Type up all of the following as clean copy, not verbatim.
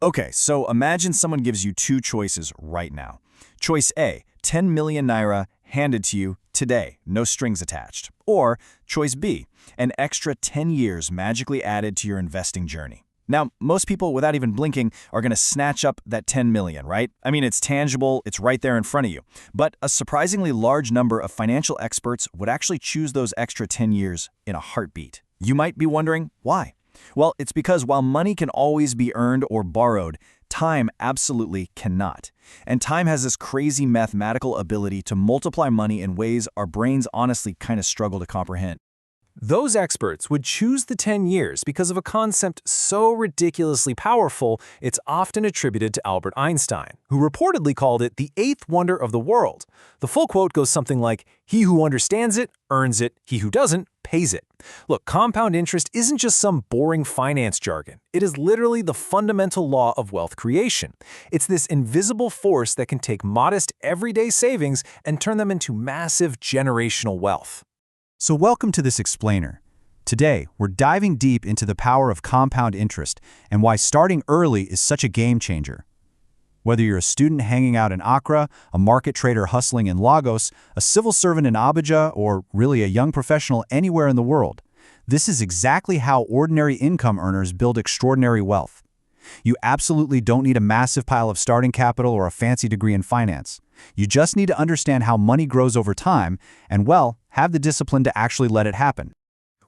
Okay, so imagine someone gives you two choices right now. Choice A, 10 million naira handed to you today, no strings attached. Or choice B, an extra 10 years magically added to your investing journey. Now, most people, without even blinking, are going to snatch up that 10 million, right? I mean, it's tangible, it's right there in front of you. But a surprisingly large number of financial experts would actually choose those extra 10 years in a heartbeat. You might be wondering, why? Well, it's because while money can always be earned or borrowed, time absolutely cannot. And time has this crazy mathematical ability to multiply money in ways our brains honestly kind of struggle to comprehend. Those experts would choose the 10 years because of a concept so ridiculously powerful, it's often attributed to Albert Einstein, who reportedly called it the eighth wonder of the world. The full quote goes something like, "He who understands it, earns it. He who doesn't, pays it." Look, compound interest isn't just some boring finance jargon. It is literally the fundamental law of wealth creation. It's this invisible force that can take modest everyday savings and turn them into massive generational wealth. So welcome to this explainer. Today, we're diving deep into the power of compound interest and why starting early is such a game changer. Whether you're a student hanging out in Accra, a market trader hustling in Lagos, a civil servant in Abuja, or really a young professional anywhere in the world, this is exactly how ordinary income earners build extraordinary wealth. You absolutely don't need a massive pile of starting capital or a fancy degree in finance. You just need to understand how money grows over time and, well, have the discipline to actually let it happen.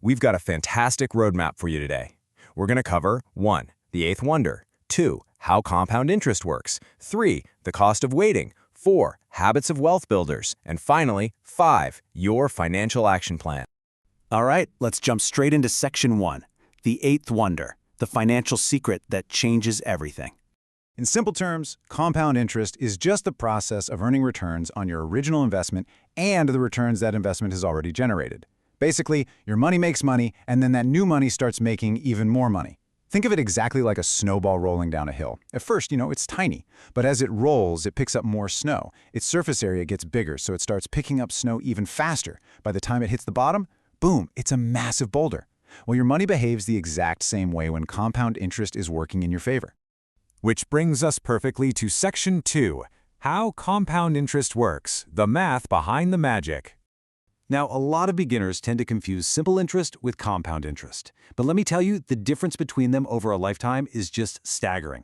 We've got a fantastic roadmap for you today. We're going to cover 1. The eighth wonder, 2. How compound interest works, 3. The cost of waiting, 4. Habits of wealth builders, and finally, 5. Your financial action plan. All right, let's jump straight into Section 1, the eighth wonder, the financial secret that changes everything. In simple terms, compound interest is just the process of earning returns on your original investment and the returns that investment has already generated. Basically, your money makes money, and then that new money starts making even more money. Think of it exactly like a snowball rolling down a hill. At first, it's tiny, but as it rolls, it picks up more snow. Its surface area gets bigger, so it starts picking up snow even faster. By the time it hits the bottom, boom, it's a massive boulder. Well, your money behaves the exact same way when compound interest is working in your favor. Which brings us perfectly to Section 2, How Compound Interest Works, the math behind the magic. Now, a lot of beginners tend to confuse simple interest with compound interest. But let me tell you, the difference between them over a lifetime is just staggering.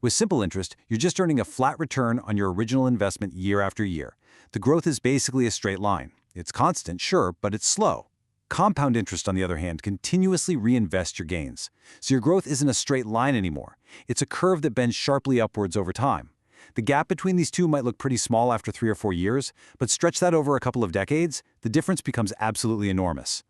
With simple interest, you're just earning a flat return on your original investment year after year. The growth is basically a straight line. It's constant, sure, but it's slow. Compound interest, on the other hand, continuously reinvests your gains. So your growth isn't a straight line anymore. It's a curve that bends sharply upwards over time. The gap between these two might look pretty small after 3 or 4 years, but stretch that over a couple of decades, the difference becomes absolutely enormous.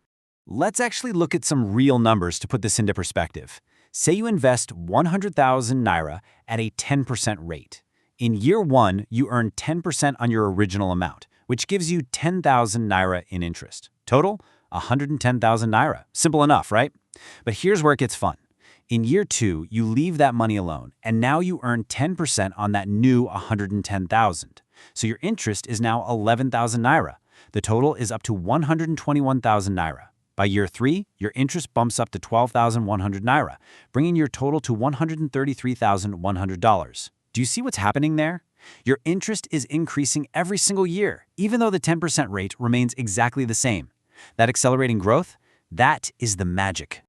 Let's actually look at some real numbers to put this into perspective. Say you invest 100,000 naira at a 10% rate. In year 1, you earn 10% on your original amount, which gives you 10,000 naira in interest. Total? 110,000 naira. Simple enough, right? But here's where it gets fun. In year 2, you leave that money alone, and now you earn 10% on that new 110,000. So your interest is now 11,000 naira. The total is up to 121,000 naira. By year 3, your interest bumps up to 12,100 naira, bringing your total to $133,100. Do you see what's happening there? Your interest is increasing every single year, even though the 10% rate remains exactly the same. That accelerating growth, that is the magic.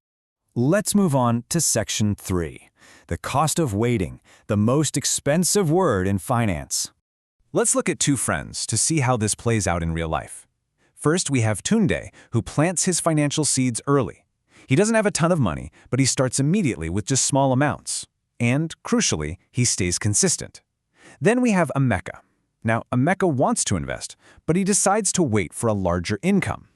Let's move on to Section 3, the cost of waiting, the most expensive word in finance. Let's look at two friends to see how this plays out in real life. First, we have Tunde, who plants his financial seeds early. He doesn't have a ton of money, but he starts immediately with just small amounts. And, crucially, he stays consistent. Then we have Emeka. Now, Emeka wants to invest, but he decides to wait for a larger income.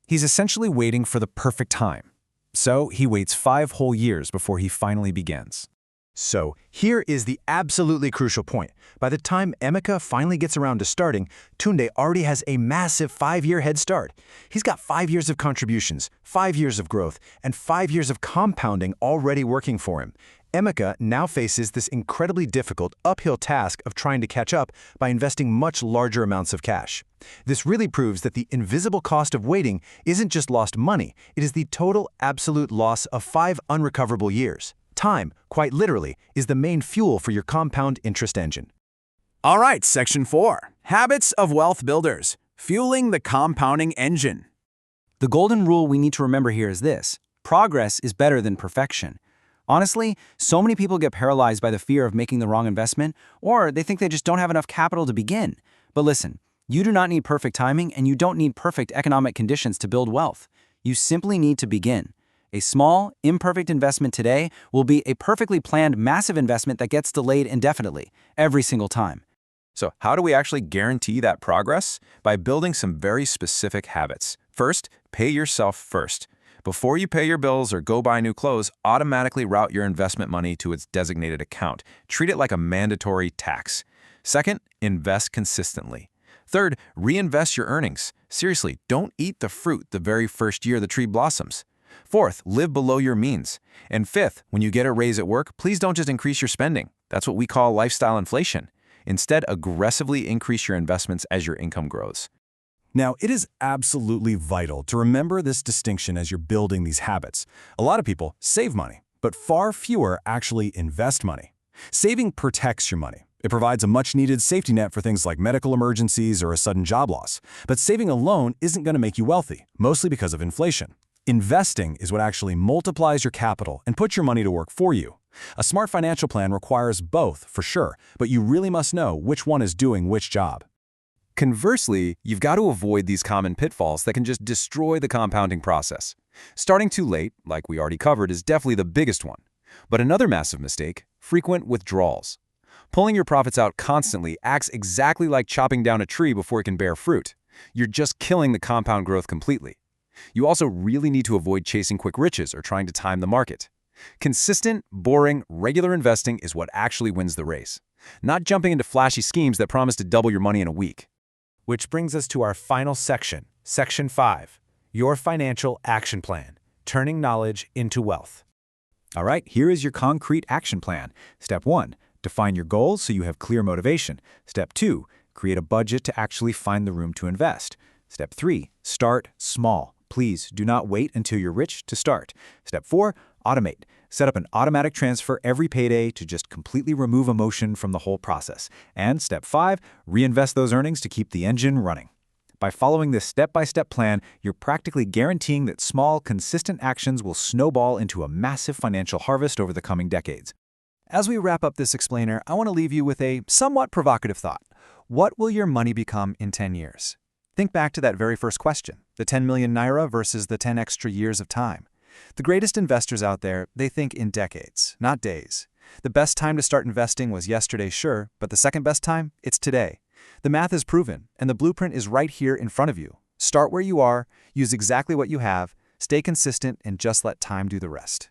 He's essentially waiting for the perfect time. So he waits 5 whole years before he finally begins. So here is the absolutely crucial point. By the time Emeka finally gets around to starting, Tunde already has a massive 5-year head start. He's got 5 years of contributions, 5 years of growth, and 5 years of compounding already working for him. Emeka now faces this incredibly difficult uphill task of trying to catch up by investing much larger amounts of cash. This really proves that the invisible cost of waiting isn't just lost money, it is the total absolute loss of 5 unrecoverable years. Time, quite literally, is the main fuel for your compound interest engine. All right, Section 4. Habits of Wealth Builders. Fueling the compounding engine. The golden rule we need to remember here is this: progress is better than perfection. Honestly, so many people get paralyzed by the fear of making the wrong investment, or they think they just don't have enough capital to begin. But listen, you do not need perfect timing, and you don't need perfect economic conditions to build wealth. You simply need to begin. A small, imperfect investment today will be a perfectly planned massive investment that gets delayed indefinitely, every single time. So how do we actually guarantee that progress? By building some very specific habits. First, pay yourself first. Before you pay your bills or go buy new clothes, automatically route your investment money to its designated account. Treat it like a mandatory tax. Second, invest consistently. Third, reinvest your earnings. Seriously, don't eat the fruit the very first year the tree blossoms. Fourth, live below your means. And fifth, when you get a raise at work, please don't just increase your spending. That's what we call lifestyle inflation. Instead, aggressively increase your investments as your income grows. Now, it is absolutely vital to remember this distinction as you're building these habits. A lot of people save money, but far fewer actually invest money. Saving protects your money. It provides a much-needed safety net for things like medical emergencies or a sudden job loss. But saving alone isn't going to make you wealthy, mostly because of inflation. Investing is what actually multiplies your capital and puts your money to work for you. A smart financial plan requires both, for sure, but you really must know which one is doing which job. Conversely, you've got to avoid these common pitfalls that can just destroy the compounding process. Starting too late, like we already covered, is definitely the biggest one. But another massive mistake, frequent withdrawals. Pulling your profits out constantly acts exactly like chopping down a tree before it can bear fruit. You're just killing the compound growth completely. You also really need to avoid chasing quick riches or trying to time the market. Consistent, boring, regular investing is what actually wins the race, not jumping into flashy schemes that promise to double your money in a week. Which brings us to our final section, Section 5, Your Financial Action Plan, Turning Knowledge into Wealth. All right, here is your concrete action plan. Step 1, define your goals so you have clear motivation. Step 2, create a budget to actually find the room to invest. Step 3, start small. Please do not wait until you're rich to start. Step 4, automate. Set up an automatic transfer every payday to just completely remove emotion from the whole process. And Step 5, reinvest those earnings to keep the engine running. By following this step-by-step plan, you're practically guaranteeing that small, consistent actions will snowball into a massive financial harvest over the coming decades. As we wrap up this explainer, I want to leave you with a somewhat provocative thought. What will your money become in 10 years? Think back to that very first question, the 10 million Naira versus the 10 extra years of time. The greatest investors out there, they think in decades, not days. The best time to start investing was yesterday, sure, but the second best time, it's today. The math is proven, and the blueprint is right here in front of you. Start where you are, use exactly what you have, stay consistent, and just let time do the rest.